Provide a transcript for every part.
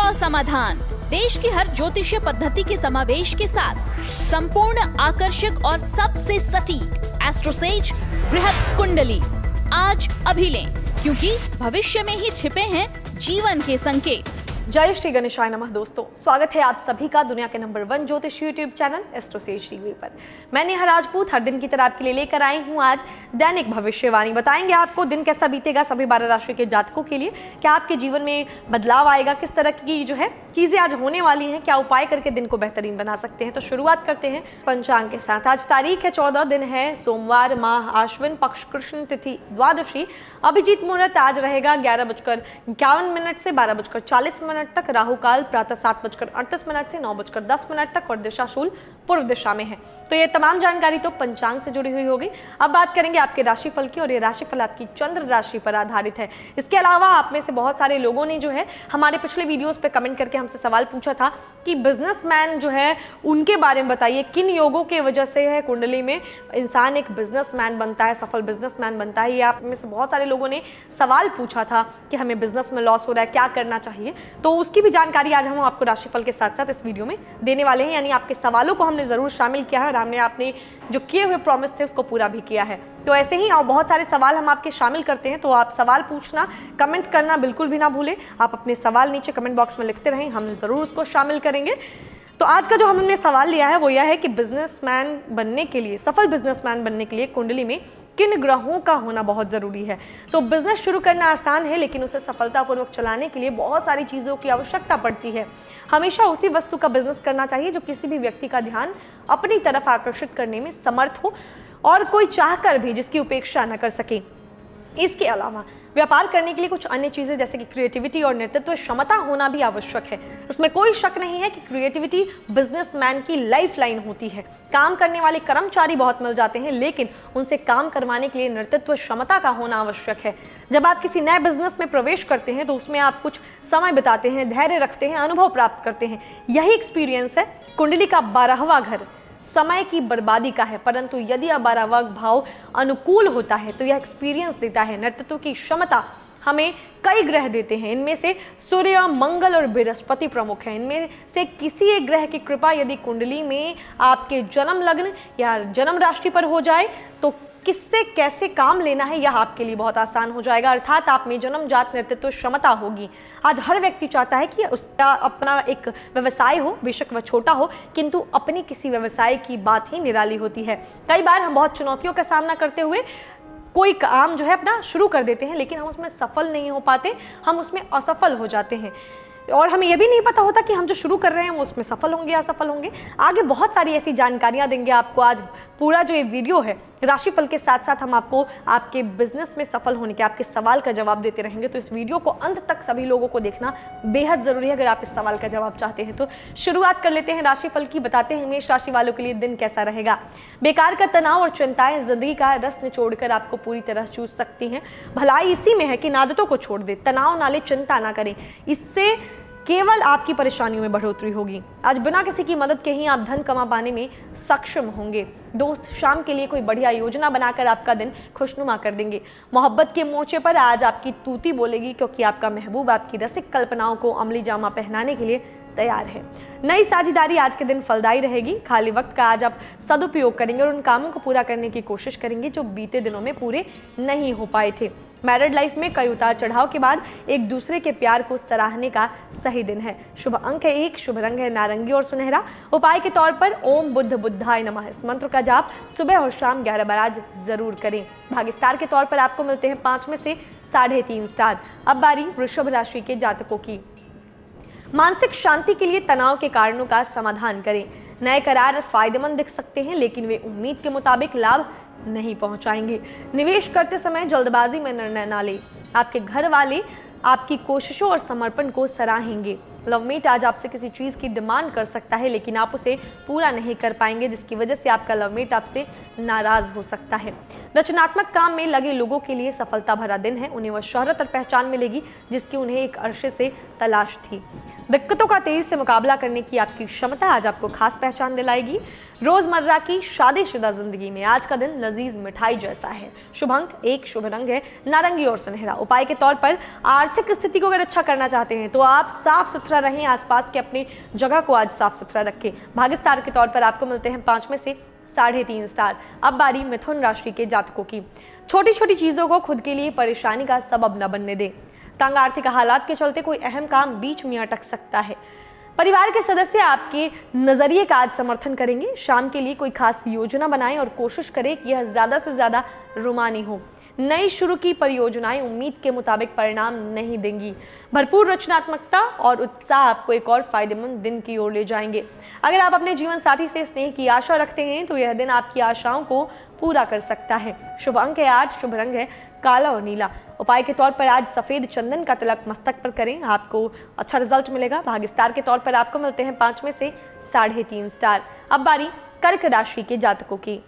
का समाधान, देश की हर ज्योतिषीय पद्धति के समावेश के साथ संपूर्ण आकर्षक और सबसे सटीक एस्ट्रोसेज बृहद कुंडली। आज अभी लें, क्योंकि भविष्य में ही छिपे हैं जीवन के संकेत। जय श्री गणेशाय नमः। दोस्तों, स्वागत है आप सभी का दुनिया के नंबर 1 ज्योतिष यूट्यूब चैनल एस्ट्रोसेज टीवी पर। मैं नेहा राजपूत हर दिन की तरह आपके लिए लेकर आई हूँ आज दैनिक भविष्यवाणी। बताएंगे आपको दिन कैसा बीतेगा सभी 12 राशि के जातकों के लिए, क्या आपके जीवन में बदलाव आएगा, किस तरह की चीजें आज होने वाली हैं, क्या उपाय करके दिन को बेहतरीन बना सकते हैं। तो शुरुआत करते हैं पंचांग के साथ। आज तारीख है 14, दिन है सोमवार, माह आश्विन, पक्ष कृष्ण, तिथि द्वादशी। अभिजीत मुहूर्त आज रहेगा 11:51 से 12:40 तक। राहु काल प्रातः 7:38 से 9:10 तक और दिशा शूल पूर्व दिशा में है। तो ये तमाम जानकारी तो पंचांग से जुड़ी हुई होगी। अब बात करेंगे आपके राशिफल की, और ये राशिफल आपकी चंद्र राशि पर आधारित है। इसके अलावा आप में से बहुत सारे लोगों ने हमारे पिछले वीडियोस पे कमेंट करके हमसे सवाल पूछा था कि बिजनेसमैन उनके बारे में बताइए, किन योगों के वजह से कुंडली में इंसान एक बिजनेसमैन बनता है, सफल बिजनेसमैन बनता है। ये आप में से बहुत सारे लोगों ने सवाल पूछा था कि हमें बिजनेस में लॉस हो रहा है, क्या करना चाहिए। तो उसकी भी जानकारी आज हम आपको राशिफल के साथ साथ इस वीडियो में देने वाले हैं। यानी आपके सवालों को हमने जरूर शामिल किया है और हमने आपने जो किए हुए प्रॉमिस थे उसको पूरा भी किया है। तो ऐसे ही और बहुत सारे सवाल हम आपके शामिल करते हैं, तो आप सवाल पूछना, कमेंट करना बिल्कुल भी ना भूलें। आप अपने सवाल नीचे कमेंट बॉक्स में लिखते रहें, हम जरूर उसको शामिल करेंगे। तो आज का जो हमने सवाल लिया है वो यह है कि बिजनेसमैन बनने के लिए, सफल बिजनेसमैन बनने के लिए कुंडली में किन ग्रहों का होना बहुत जरूरी है। तो बिजनेस शुरू करना आसान है, लेकिन उसे सफलतापूर्वक चलाने के लिए बहुत सारी चीजों की आवश्यकता पड़ती है। हमेशा उसी वस्तु का बिजनेस करना चाहिए जो किसी भी व्यक्ति का ध्यान अपनी तरफ आकर्षित करने में समर्थ हो और कोई चाहकर भी जिसकी उपेक्षा न कर सके। इसके अलावा व्यापार करने के लिए कुछ अन्य चीजें जैसे कि क्रिएटिविटी और नेतृत्व क्षमता होना भी आवश्यक है। इसमें कोई शक नहीं है कि क्रिएटिविटी बिजनेसमैन की लाइफलाइन होती है। काम करने वाले कर्मचारी बहुत मिल जाते हैं, लेकिन उनसे काम करवाने के लिए नेतृत्व क्षमता का होना आवश्यक है। जब आप किसी नए बिजनेस में प्रवेश करते हैं तो उसमें आप कुछ समय बिताते हैं, धैर्य रखते हैं, अनुभव प्राप्त करते हैं। यही एक्सपीरियंस है। कुंडली का 12वां घर समय की बर्बादी का है, परंतु यदि 12वां भाव अनुकूल होता है तो यह एक्सपीरियंस देता है। नेतृत्व की क्षमता हमें कई ग्रह देते हैं, इनमें से सूर्य, मंगल और बृहस्पति प्रमुख हैं। इनमें से किसी एक ग्रह की कृपा यदि कुंडली में आपके जन्म लग्न या जन्म राशि पर हो जाए तो किससे कैसे काम लेना है यह आपके लिए बहुत आसान हो जाएगा। अर्थात आप में जन्मजात नेतृत्व क्षमता होगी। आज हर व्यक्ति चाहता है कि उसका अपना एक व्यवसाय हो, बेशक वह छोटा हो, किंतु अपनी किसी व्यवसाय की बात ही निराली होती है। कई बार हम बहुत चुनौतियों का सामना करते हुए कोई काम अपना शुरू कर देते हैं, लेकिन हम उसमें सफल नहीं हो पाते, हम उसमें असफल हो जाते हैं और हमें यह भी नहीं पता होता कि हम जो शुरू कर रहे हैं वो उसमें सफल होंगे या असफल होंगे। आगे बहुत सारी ऐसी जानकारियां देंगे आपको। आज पूरा जो ये वीडियो है राशिफल के साथ साथ हम आपको आपके बिजनेस में सफल होने के आपके सवाल का जवाब देते रहेंगे। तो इस वीडियो को अंत तक सभी लोगों को देखना बेहद जरूरी है अगर आप इस सवाल का जवाब चाहते हैं। तो शुरुआत कर लेते हैं राशिफल की। बताते हैं मेष राशि वालों के लिए दिन कैसा रहेगा। बेकार का तनाव और चिंताएं जिंदगी का रस निचोड़कर आपको पूरी तरह चूस सकती हैं। भलाई इसी में है कि आदतों को छोड़ दे, तनाव ना ले, चिंता ना करें, इससे केवल आपकी परेशानियों में बढ़ोतरी होगी। आज बिना किसी की मदद के ही आप धन कमा पाने में सक्षम होंगे। दोस्त शाम के लिए कोई बढ़िया योजना बनाकर आपका दिन खुशनुमा कर देंगे। मोहब्बत के मोर्चे पर आज आपकी तूती बोलेगी, क्योंकि आपका महबूब आपकी रसिक कल्पनाओं को अमली जामा पहनाने के लिए तैयार है। नई साझेदारी आज के दिन फलदायी रहेगी। खाली वक्त का आज आप सदुपयोग करेंगे और उन कामों को पूरा करने की कोशिश करेंगे जो बीते दिनों में पूरे नहीं हो पाए थे। मैरिड लाइफ में कई उतार चढ़ाव के बाद एक दूसरे के प्यार को सराहने का सही दिन है। शुभ अंक है 1, शुभ रंग है नारंगी और सुनहरा। उपाय के तौर पर ओम बुद्ध बुद्धाय नमः इस मंत्र का जाप सुबह और शाम 11 बार आज जरूर करें। भाग्य स्टार के तौर पर आपको मिलते हैं 5 में से 3.5 स्टार। अब बारी वृषभ राशि के जातकों की। मानसिक शांति के लिए तनाव के कारणों का समाधान करें। नए करार फायदेमंद दिख सकते हैं, लेकिन वे उम्मीद के मुताबिक लाभ नहीं पहुंचाएंगे। निवेश करते समय जल्दबाजी में निर्णय ना लें। आपके घर वाले आपकी कोशिशों और समर्पण को सराहेंगे। लवमेट आज आपसे किसी चीज की डिमांड कर सकता है, लेकिन आप उसे पूरा नहीं कर पाएंगे, जिसकी वजह से आपका लवमेट आपसे नाराज हो सकता है। रचनात्मक काम में लगे लोगों के लिए सफलता भरा दिन है। उन्हें वह शोहरत और पहचान मिलेगी जिसकी उन्हें एक अरसे से तलाश थी। दिक्कतों का तेजी से मुकाबला करने की आपकी क्षमता आज आपको खास पहचान दिलाएगी। रोजमर्रा की शादीशुदा जिंदगी में आज का दिन लजीज मिठाई जैसा है। शुभ अंक 1, शुभ रंग है नारंगी और सुनहरा। उपाय के तौर पर आर्थिक स्थिति को अगर अच्छा करना चाहते हैं तो आप साफ सुथरा सुथरा रहें, आसपास के अपनी जगह को आज साफ सुथरा रखें। भाग्य स्टार के तौर पर आपको मिलते हैं 5 में से 3.5 स्टार। अब बारी मिथुन राशि के जातकों की। छोटी छोटी चीजों को खुद के लिए परेशानी का सबब न बनने दें। तंग आर्थिक हालात के चलते कोई अहम काम बीच में अटक सकता है। परिवार के सदस्य आपके नजरिए का आज समर्थन करेंगे। शाम के लिए कोई खास योजना बनाएं और कोशिश करें कि यह ज्यादा से ज्यादा रोमानी हो। नई शुरू की परियोजनाएं उम्मीद के मुताबिक परिणाम नहीं देंगी। भरपूर रचनात्मकता और उत्साह आपको एक और फायदेमंद दिन की ओर ले जाएंगे। अगर आप अपने जीवन साथी से स्नेह की आशा रखते हैं तो यह दिन आपकी आशाओं को पूरा कर सकता है। शुभ अंक है आज, शुभ रंग है काला और नीला। उपाय के तौर पर आज सफेद चंदन का तिलक मस्तक पर करें, आपको अच्छा रिजल्ट मिलेगा। भाग्य स्टार के तौर पर आपको मिलते हैं 5 में से 3.5 स्टार। अब बारी कर्क राशि के जातकों की।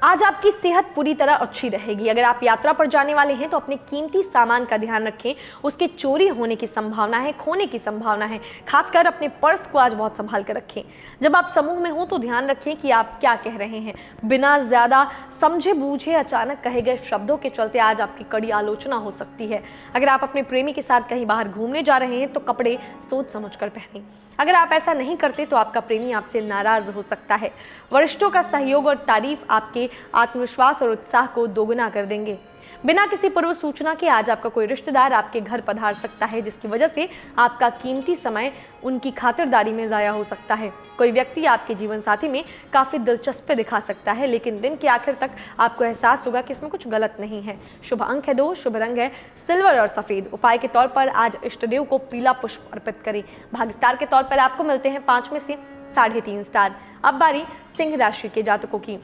आज आपकी सेहत पूरी तरह अच्छी रहेगी। अगर आप यात्रा पर जाने वाले हैं तो अपने कीमती सामान का ध्यान रखें, उसके चोरी होने की संभावना है, खोने की संभावना है। खासकर अपने पर्स को आज बहुत संभाल कर रखें। जब आप समूह में हो तो ध्यान रखें कि आप क्या कह रहे हैं। बिना ज्यादा समझे बूझे अचानक कहे गए शब्दों के चलते आज आपकी कड़ी आलोचना हो सकती है। अगर आप अपने प्रेमी के साथ कहीं बाहर घूमने जा रहे हैं तो कपड़े सोच समझ कर पहनें। अगर आप ऐसा नहीं करते तो आपका प्रेमी आपसे नाराज हो सकता है। वरिष्ठों का सहयोग और तारीफ आपके आत्मविश्वास और उत्साह को दोगुना कर देंगे। बिना किसी पूर्व सूचना के आज आपका कोई रिश्तेदार आपके घर पधार सकता है, जिसकी वजह से आपका कीमती समय उनकी खातिरदारी में जाया हो सकता है। कोई व्यक्ति आपके जीवन साथी में काफी दिलचस्पी दिखा सकता है, लेकिन दिन के आखिर तक आपको एहसास होगा कि इसमें कुछ गलत नहीं है। शुभ अंक है 2, शुभ रंग है सिल्वर और सफेद। उपाय के तौर पर आज इष्टदेव को पीला पुष्प अर्पित करें। भाग्य स्टार के तौर पर आपको मिलते हैं 5 में से 3.5 स्टार। अब बारी सिंह राशि के जातकों की।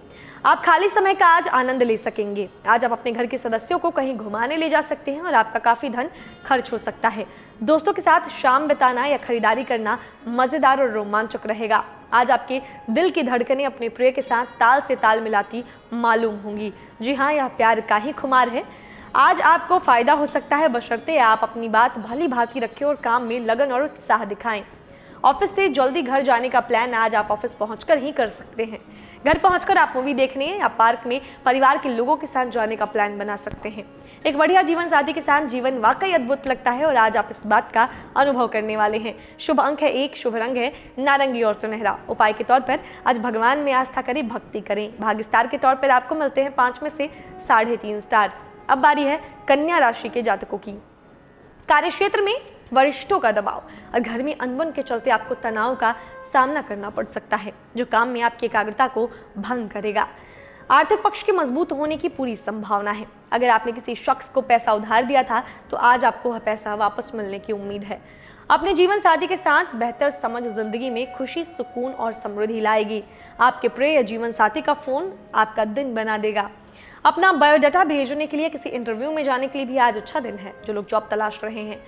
आप खाली समय का आज आनंद ले सकेंगे। आज आप अपने घर के सदस्यों को कहीं घुमाने ले जा सकते हैं और आपका काफी धन खर्च हो सकता है। दोस्तों के साथ शाम बिताना या खरीदारी करना मजेदार और रोमांचक रहेगा। आज आपके दिल की धड़कनें अपने प्रिय के साथ ताल से ताल मिलाती मालूम होंगी। जी हाँ, यह प्यार का ही खुमार है। आज आपको फायदा हो सकता है, बशर्ते आप अपनी बात भली भांति रखें और काम में लगन और उत्साह दिखाएं। ऑफिस से जल्दी घर जाने का प्लान आज आप ऑफिस पहुंचकर ही कर सकते हैं। घर पहुंचकर आप मूवी देखने या पार्क में परिवार के लोगों के साथ जाने का प्लान बना सकते हैं। एक बढ़िया जीवन साथी के साथ जीवन वाकई अद्भुत लगता है और आज आप इस बात का अनुभव करने वाले हैं। शुभ अंक है 1, शुभ रंग है नारंगी और सुनहरा। उपाय के तौर पर आज भगवान में आस्था करें, भक्ति करें। भाग्य स्टार के तौर पर आपको मिलते हैं 5 में से 3.5 स्टार। अब बारी है कन्या राशि के जातकों की। कार्यक्षेत्र में वरिष्ठों का दबाव और घर में अनबन के चलते आपको तनाव का सामना करना पड़ सकता है, जो काम में आपकी एकाग्रता को भंग करेगा। आर्थिक पक्ष के मजबूत होने की पूरी संभावना है। अगर आपने किसी शख्स को पैसा उधार दिया था तो आज आपको वह पैसा वापस मिलने की उम्मीद है। अपने जीवन साथी के साथ बेहतर समझ जिंदगी में खुशी, सुकून और समृद्धि लाएगी। आपके प्रिय या जीवन साथी का फोन आपका दिन बना देगा। अपना बायोडाटा भेजने के लिए, किसी इंटरव्यू में जाने के लिए भी आज अच्छा दिन है। जो लोग जॉब तलाश रहे हैं,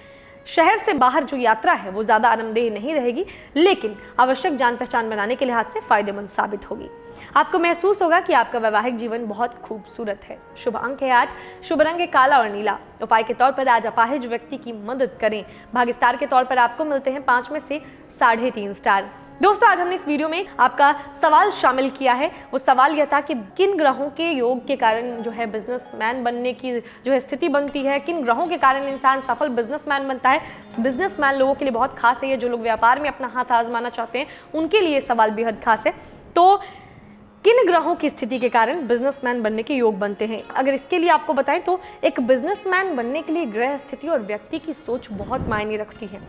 शहर से बाहर जो यात्रा है वो ज्यादा आरामदेह नहीं रहेगी, लेकिन आवश्यक जान पहचान बनाने के लिहाज से फायदेमंद साबित होगी। आपको महसूस होगा कि आपका वैवाहिक जीवन बहुत खूबसूरत है। शुभ अंक है आज, शुभ रंग है काला और नीला। उपाय के तौर पर आज अपाहिज व्यक्ति की मदद करें। भाग्य स्टार के तौर पर आपको मिलते हैं 5 में से 3.5 स्टार। दोस्तों, आज हमने इस वीडियो में आपका सवाल शामिल किया है। वो सवाल यह था कि किन ग्रहों के योग के कारण जो है बिजनेसमैन बनने की जो है स्थिति बनती है, किन ग्रहों के कारण इंसान सफल बिजनेसमैन बनता है। बिजनेसमैन लोगों के लिए बहुत खास है, ये जो लोग व्यापार में अपना हाथ आजमाना चाहते हैं उनके लिए सवाल बेहद खास है। तो किन ग्रहों की स्थिति के कारण बिजनेसमैन बनने के योग बनते हैं, अगर इसके लिए आपको बताएं तो एक बिजनेसमैन बनने के लिए ग्रह स्थिति और व्यक्ति की सोच बहुत मायने रखती है।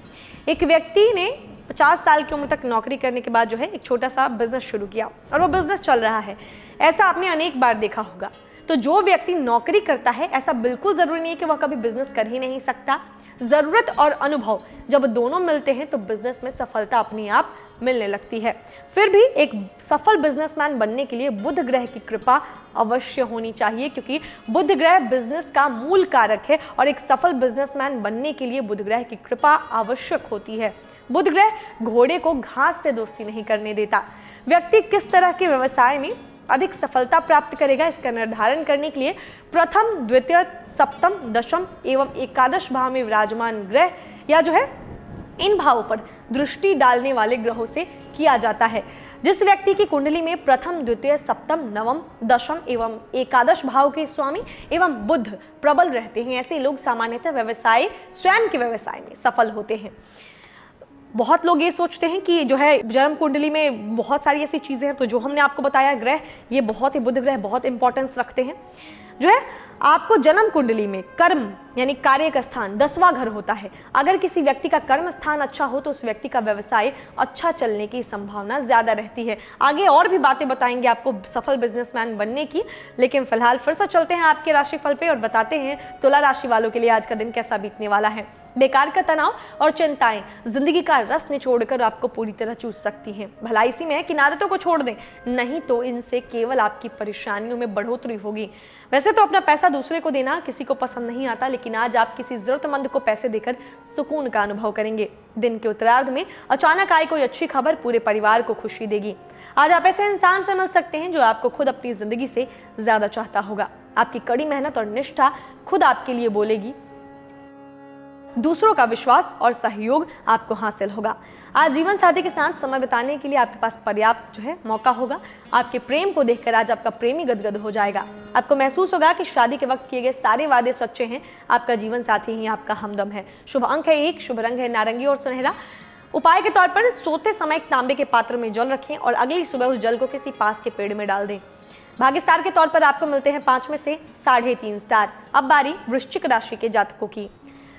एक व्यक्ति ने 50 साल की उम्र तक नौकरी करने के बाद जो है एक छोटा सा बिजनेस शुरू किया और वो बिजनेस चल रहा है। ऐसा आपने अनेक बार देखा होगा। तो जो व्यक्ति नौकरी करता है, ऐसा बिल्कुल जरूरी नहीं है कि वह कभी बिजनेस कर ही नहीं सकता। जरूरत और अनुभव जब दोनों मिलते हैं तो बिजनेस में सफलता अपने आप मिलने लगती है। फिर भी एक सफल बिजनेसमैन बनने के लिए बुध ग्रह की कृपा अवश्य होनी चाहिए, क्योंकि बुध ग्रह बिजनेस का मूल कारक है और एक सफल बिजनेसमैन बनने के लिए बुध ग्रह की कृपा आवश्यक होती है। बुध ग्रह घोड़े को घास से दोस्ती नहीं करने देता। व्यक्ति किस तरह के व्यवसाय में अधिक सफलता प्राप्त करेगा, इसका निर्धारण करने के लिए प्रथम, द्वितीय, सप्तम, दशम एवं एकादश भाव में विराजमान ग्रह या जो है इन भावों पर दृष्टि डालने वाले ग्रहों से किया जाता है। जिस व्यक्ति की कुंडली में प्रथम, द्वितीय, सप्तम, नवम, दशम एवं एकादश भाव के स्वामी एवं बुध प्रबल रहते हैं, ऐसे लोग सामान्यतः व्यवसाय, स्वयं के व्यवसाय में सफल होते हैं। बहुत लोग ये सोचते हैं कि जो है जन्म कुंडली में बहुत सारी ऐसी चीज़ें हैं, तो जो हमने आपको बताया ग्रह, ये बहुत ही, बुध ग्रह बहुत इंपॉर्टेंस रखते हैं। जो है आपको जन्म कुंडली में कर्म यानी कार्य का स्थान 10वां घर होता है। अगर किसी व्यक्ति का कर्म स्थान अच्छा हो तो उस व्यक्ति का व्यवसाय अच्छा चलने की संभावना ज्यादा रहती है। आगे और भी बातें बताएंगे आपको सफल बिजनेसमैन बनने की, लेकिन फिलहाल फिर से चलते हैं आपके राशिफल पे और बताते हैं तुला राशि वालों के लिए आज का दिन कैसा बीतने वाला है। बेकार का तनाव और चिंताएं जिंदगी का रस निचोड़कर आपको पूरी तरह चूस सकती हैं। भला इसी में है कि आदतों को छोड़ दें, नहीं तो इनसे केवल आपकी परेशानियों में बढ़ोतरी होगी। वैसे तो अपना पैसा दूसरे को देना किसी को पसंद नहीं आता, लेकिन आज आप किसी जरूरतमंद को पैसे देकर सुकून का अनुभव करेंगे। दिन के उत्तरार्ध में अचानक आई कोई अच्छी खबर पूरे परिवार को खुशी देगी। आज आप ऐसे इंसान से मिल सकते हैं जो आपको खुद अपनी जिंदगी से ज्यादा चाहता होगा। आपकी कड़ी मेहनत और निष्ठा खुद आपके लिए बोलेगी। दूसरों का विश्वास और सहयोग आपको हासिल होगा। आज जीवन साथी के साथ समय बिताने के लिए आपके पास पर्याप्त जो है मौका होगा। आपके प्रेम को देखकर आज आपका प्रेमी गदगद हो जाएगा। आपको महसूस होगा कि शादी के वक्त किए गए सारे वादे सच्चे हैं। आपका जीवन साथी ही आपका हमदम है। शुभ अंक है 1, शुभ रंग है नारंगी और सुनहरा। उपाय के तौर पर सोते समय एक तांबे के पात्र में जल रखें और अगली सुबह उस जल को किसी पास के पेड़ में डाल दें। भाग्य स्टार के तौर पर आपको मिलते हैं 5 में से 3.5 स्टार। अब बारी वृश्चिक राशि के जातकों की।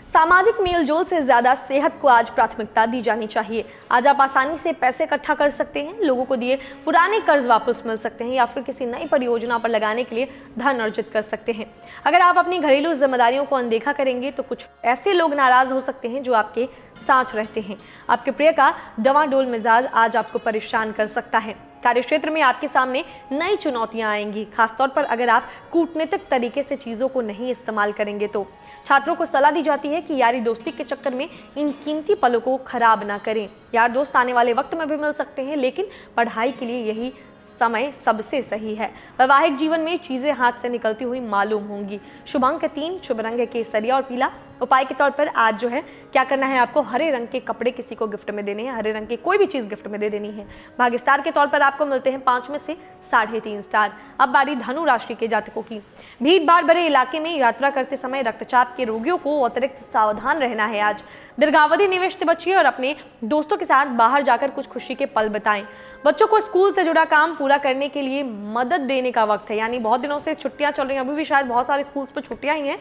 सामाजिक मेलजोल से ज्यादा सेहत को आज प्राथमिकता दी जानी चाहिए। आज आप आसानी से पैसे इकट्ठा कर सकते हैं, लोगों को दिए पुराने कर्ज वापस मिल सकते हैं या फिर किसी नई परियोजना पर लगाने के लिए धन अर्जित कर सकते हैं। अगर आप अपनी घरेलू जिम्मेदारियों को अनदेखा करेंगे तो कुछ ऐसे लोग नाराज हो सकते हैं जो आपके साथ रहते हैं। आपके प्रिय का डवाडोल मिजाज आज आपको परेशान कर सकता है। कार्यक्षेत्र में आपके सामने नई चुनौतियां आएंगी, खासतौर पर अगर आप कूटनीतिक तरीके से चीजों को नहीं इस्तेमाल करेंगे तो। छात्रों को सलाह दी जाती है कि यारी दोस्ती के चक्कर में इन कीमती पलों को खराब ना करें। यार दोस्त आने वाले वक्त में भी मिल सकते हैं, लेकिन पढ़ाई के लिए यही समय सबसे सही है। वैवाहिक जीवन में चीजें हाथ से निकलती हुई मालूम होंगी। शुभ अंक 3, शुभ रंग है केसरिया और पीला। उपाय के तौर पर आज जो है क्या करना है, आपको हरे रंग के कपड़े किसी को गिफ्ट में देने हैं। हरे रंग की कोई भी चीज गिफ्ट में दे देनी है। भाग्य स्टार के तौर पर आपको मिलते हैं 5 में से 3.5 स्टार। अब बारी धनु राशि के जातकों की। भीड़ भाड़ भरे इलाके में यात्रा करते समय रक्तचाप के रोगियों को अतिरिक्त सावधान रहना है। आज दीर्घावधि निवेश से बचिए और अपने दोस्तों के साथ बाहर जाकर कुछ खुशी के पल बिताएं। बच्चों को स्कूल से जुड़ा काम पूरा करने के लिए मदद देने का वक्त है। यानी बहुत दिनों से छुट्टियां चल रही हैं, अभी भी शायद बहुत सारे स्कूल्स पर छुट्टियां ही हैं,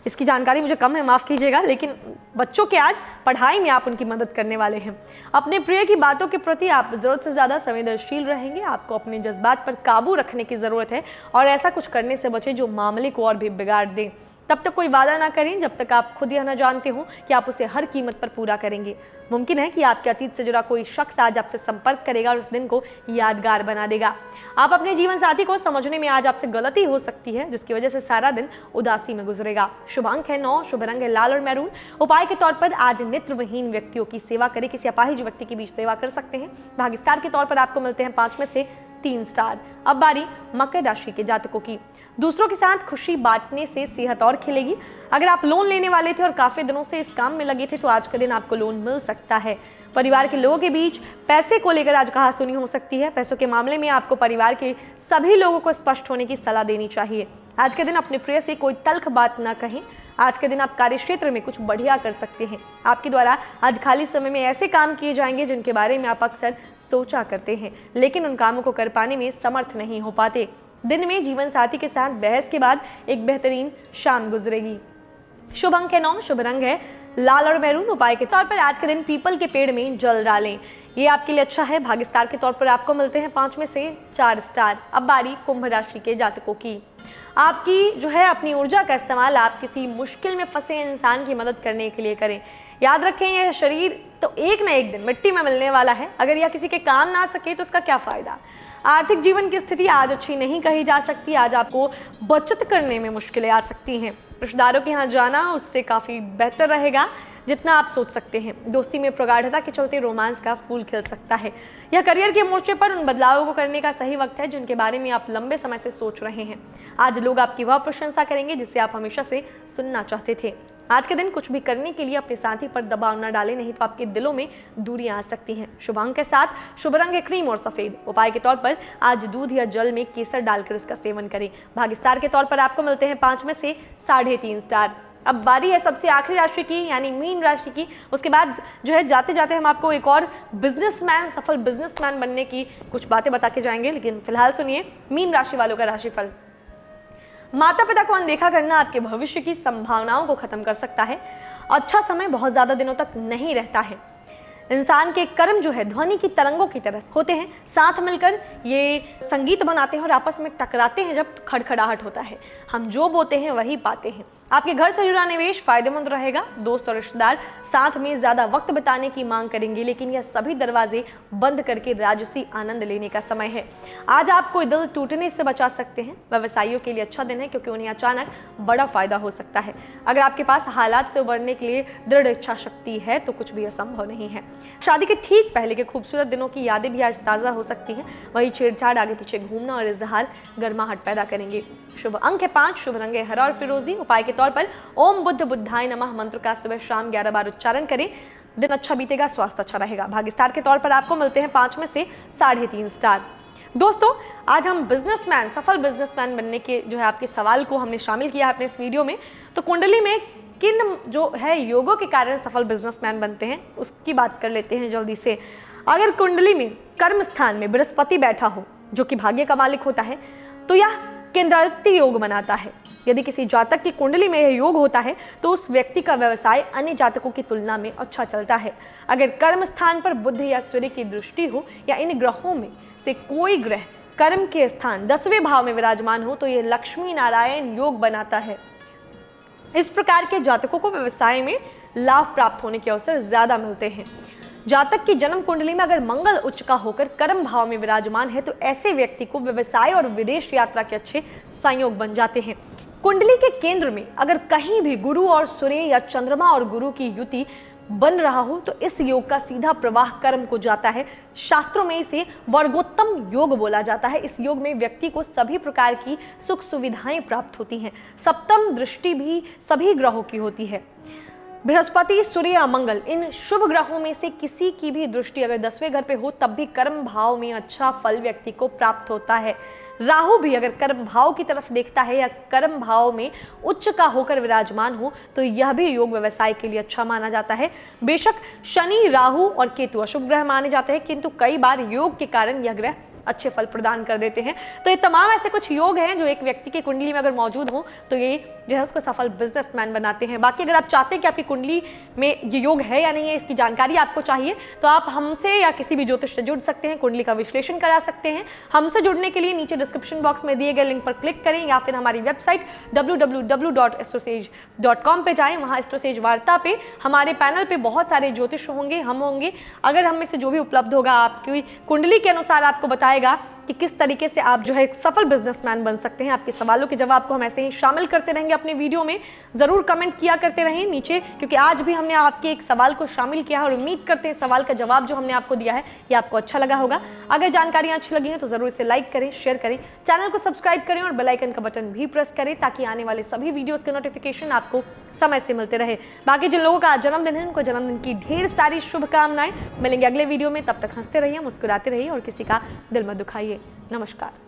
इसकी जानकारी मुझे कम है, माफ़ कीजिएगा, लेकिन बच्चों के आज पढ़ाई में आप उनकी मदद करने वाले हैं। अपने प्रिय की बातों के प्रति आप ज़रूरत से ज़्यादा संवेदनशील रहेंगे। आपको अपने जज्बात पर काबू रखने की ज़रूरत है और ऐसा कुछ करने से बचें जो मामले को और भी बिगाड़ दें। तब तक कोई वादा ना करें जब तक आप खुद यह न जानते हो कि आप उसे हर कीमत पर पूरा करेंगे। मुमकिन है कि आपके अतीत से जुड़ा कोई शख्स आज आपसे संपर्क करेगा और उस दिन को यादगार बना देगा। आप अपने जीवन साथी को समझने में आज आपसे गलती हो सकती है, जिसकी वजह से सारा दिन उदासी में गुजरेगा। शुभ अंक है 9, शुभ रंग है लाल और मैरून। उपाय के तौर पर आज नेत्रविहीन व्यक्तियों की सेवा करें, किसी अपाहिज व्यक्ति की भी सेवा कर सकते हैं। भाग्य स्टार के तौर पर आपको मिलते हैं 5 में से 3 स्टार। अब बारी मकर राशि के जातकों की। दूसरों के साथ खुशी बांटने से सेहत और खिलेगी। अगर आप लोन लेने वाले थे और काफी दिनों से इस काम में लगे थे तो आज के दिन आपको लोन मिल सकता है। परिवार के लोगों के बीच पैसे को लेकर आज कहासुनी हो सकती है। पैसों के मामले में आपको परिवार के सभी लोगों को स्पष्ट होने की सलाह देनी चाहिए। आज के दिन अपने प्रिय से कोई तल्ख बात ना कहें। आज के दिन आप कार्यक्षेत्र में कुछ बढ़िया कर सकते हैं। आपके द्वारा आज खाली समय में ऐसे काम किए जाएंगे जिनके बारे में आप अक्सर सोचा करते हैं, लेकिन उन कामों को कर पाने में समर्थ नहीं हो पाते। दिन में जीवन साथी के साथ बहस के बाद एक बेहतरीन शाम गुजरेगी। शुभ अंक है 9, शुभ रंग है लाल और मैरून। उपाय के तौर पर आज के दिन पीपल के पेड़ में जल डालें, ये आपके लिए अच्छा है। भाग्य स्टार के तौर पर आपको मिलते हैं 5 में से 4 स्टार। अब बारी कुंभ राशि के जातकों की। आपकी जो है अपनी ऊर्जा का इस्तेमाल आप किसी मुश्किल में फंसे इंसान की मदद करने के लिए करें। याद रखें, यह शरीर तो एक न एक दिन मिट्टी में मिलने वाला है। अगर यह किसी के काम ना सके तो उसका क्या फायदा। आर्थिक जीवन की स्थिति आज अच्छी नहीं कही जा सकती। आज आपको बचत करने में मुश्किलें आ सकती हैं। रिश्तेदारों के यहाँ जाना उससे काफ़ी बेहतर रहेगा जितना आप सोच सकते हैं। दोस्ती में प्रगाढ़ता के चलते रोमांस का फूल खिल सकता है। यह करियर के मोर्चे पर उन बदलावों को करने का सही वक्त है जिनके बारे में आप लंबे समय से सोच रहे हैं। आज लोग आपकी वह प्रशंसा करेंगे जिसे आप हमेशा से सुनना चाहते थे। आज के दिन कुछ भी करने के लिए अपने साथी पर दबाव न डालें, नहीं तो आपके दिलों में दूरियां आ सकती हैं। शुभ अंक के साथ शुभ रंग है क्रीम और सफेद। उपाय के तौर पर आज दूध या जल में केसर डालकर उसका सेवन करें। भाग्य स्टार के तौर पर आपको मिलते हैं 5 में से 3.5 स्टार। अब बारी है सबसे आखिरी राशि की यानी मीन राशि की। उसके बाद जो है जाते जाते हम आपको एक और बिजनेसमैन, सफल बिजनेसमैन बनने की कुछ बातें बता के जाएंगे, लेकिन फिलहाल सुनिए मीन राशि वालों का राशिफल। माता पिता को अनदेखा करना आपके भविष्य की संभावनाओं को खत्म कर सकता है। अच्छा समय बहुत ज्यादा दिनों तक नहीं रहता है। इंसान के कर्म जो है ध्वनि की तरंगों की तरह होते हैं, साथ मिलकर ये संगीत बनाते हैं और आपस में टकराते हैं जब खड़खड़ाहट होता है। हम जो बोते हैं वही पाते हैं। आपके घर से जुड़ा निवेश फायदेमंद रहेगा। दोस्त और रिश्तेदार साथ में ज्यादा वक्त बिताने की मांग करेंगे, लेकिन यह सभी दरवाजे बंद करके राजसी आनंद लेने का समय है। आज आप कोई दिल टूटने से बचा सकते हैं। व्यवसायियों के लिए अच्छा दिन है क्योंकि उन्हें अचानक बड़ा फायदा हो सकता है। अगर आपके पास हालात से उबरने के लिए दृढ़ इच्छा शक्ति है तो कुछ भी असंभव नहीं है। शादी के ठीक पहले के खूबसूरत दिनों की यादें भी आज ताज़ा हो सकती हैं। वही छेड़छाड़, आगे पीछे घूमना और इजहार गर्माहट पैदा करेंगे। शुभ अंक है 5, शुभ रंग है हरा और फिरोजी। उपाय के तौर पर ओम बुद्ध बुद्धाय नमः मंत्र का सुबह शाम 11 बार उच्चारण करें। दिन अच्छा बीतेगा, स्वास्थ्य अच्छा रहेगा। भाग्य स्टार के तौर पर आपको मिलते हैं 5 में से 3.5 स्टार। दोस्तों, आज हम बिजनेसमैन, सफल बिजनेसमैन बनने के जो है आपके सवाल को हमने शामिल किया है अपने इस वीडियो में। तो कुंडली में किन जो है योगों के कारण सफल बिजनेसमैन बनते हैं उसकी बात कर लेते हैं जल्दी से। अगर कुंडली में कर्म स्थान में बृहस्पति बैठा हो जो कि भाग्य का मालिक होता है तो यह केंद्रावृत्ति योग बनाता है। यदि किसी जातक की कुंडली में यह योग होता है तो उस व्यक्ति का व्यवसाय अन्य जातकों की तुलना में अच्छा चलता है। अगर कर्म स्थान पर बुध या सूर्य की दृष्टि हो या इन ग्रहों में से कोई ग्रह कर्म के स्थान 10वें भाव में विराजमान हो तो यह लक्ष्मी नारायण योग बनाता है। इस प्रकार के जातकों को व्यवसाय में लाभ प्राप्त होने के अवसर ज्यादा मिलते हैं। जातक की जन्म कुंडली में अगर मंगल उच्च का होकर कर्म भाव में विराजमान है तो ऐसे व्यक्ति को व्यवसाय और विदेश यात्रा के अच्छे संयोग बन जाते हैं। कुंडली के केंद्र में अगर कहीं भी गुरु और सूर्य या चंद्रमा और गुरु की युति बन रहा हो तो इस योग का सीधा प्रवाह कर्म को जाता है। शास्त्रों में इसे वर्गोत्तम योग बोला जाता है। इस योग में व्यक्ति को सभी प्रकार की सुख सुविधाएं प्राप्त होती हैं। सप्तम दृष्टि भी सभी ग्रहों की होती है। बृहस्पति, सूर्य या मंगल, इन शुभ ग्रहों में से किसी की भी दृष्टि अगर 10वें घर पे हो तब भी कर्म भाव में अच्छा फल व्यक्ति को प्राप्त होता है। राहु भी अगर कर्म भाव की तरफ देखता है या कर्म भाव में उच्च का होकर विराजमान हो तो यह भी योग व्यवसाय के लिए अच्छा माना जाता है। बेशक शनि, राहु और केतु अशुभ ग्रह माने जाते हैं, किंतु कई बार योग के कारण यह ग्रह अच्छे फल प्रदान कर देते हैं। तो ये तमाम ऐसे कुछ योग हैं जो एक व्यक्ति की कुंडली में अगर मौजूद हो तो ये जो है उसको सफल बिजनेसमैन बनाते हैं। बाकी अगर आप चाहते हैं कि आपकी कुंडली में ये योग है या नहीं है, इसकी जानकारी आपको चाहिए तो आप हमसे या किसी भी ज्योतिष से जुड़ सकते हैं, कुंडली का विश्लेषण करा सकते हैं। हमसे जुड़ने के लिए नीचे डिस्क्रिप्शन बॉक्स में दिए गए लिंक पर क्लिक करें या फिर हमारी वेबसाइट www.astrosage.com पे जाएं। वहाँ एस्ट्रोसेज वार्ता पे हमारे पैनल पे बहुत सारे ज्योतिष होंगे, हम होंगे। अगर हम में से जो भी उपलब्ध होगा आपकी कुंडली के अनुसार आपको बताएगा कि किस तरीके से आप जो है एक सफल बिजनेसमैन बन सकते हैं। आपके सवालों के जवाब को हम ऐसे ही शामिल करते रहेंगे अपने वीडियो में। जरूर कमेंट किया करते रहें नीचे, क्योंकि आज भी हमने आपके एक सवाल को शामिल किया है और उम्मीद करते हैं सवाल का जवाब जो हमने आपको दिया है ये आपको अच्छा लगा होगा। अगर जानकारियां अच्छी लगी हैं तो जरूर इसे लाइक करें, शेयर करें, चैनल को सब्सक्राइब करें और बेल आइकन का बटन भी प्रेस करें ताकि आने वाले सभी वीडियोस के नोटिफिकेशन आपको समय से मिलते रहे। बाकी जिन लोगों का आज जन्मदिन है उनको जन्मदिन की ढेर सारी शुभकामनाएं। मिलेंगे अगले वीडियो में, तब तक हंसते रहिए, मुस्कुराते रहिए और किसी का दिल मत दुखाइए। नमस्कार।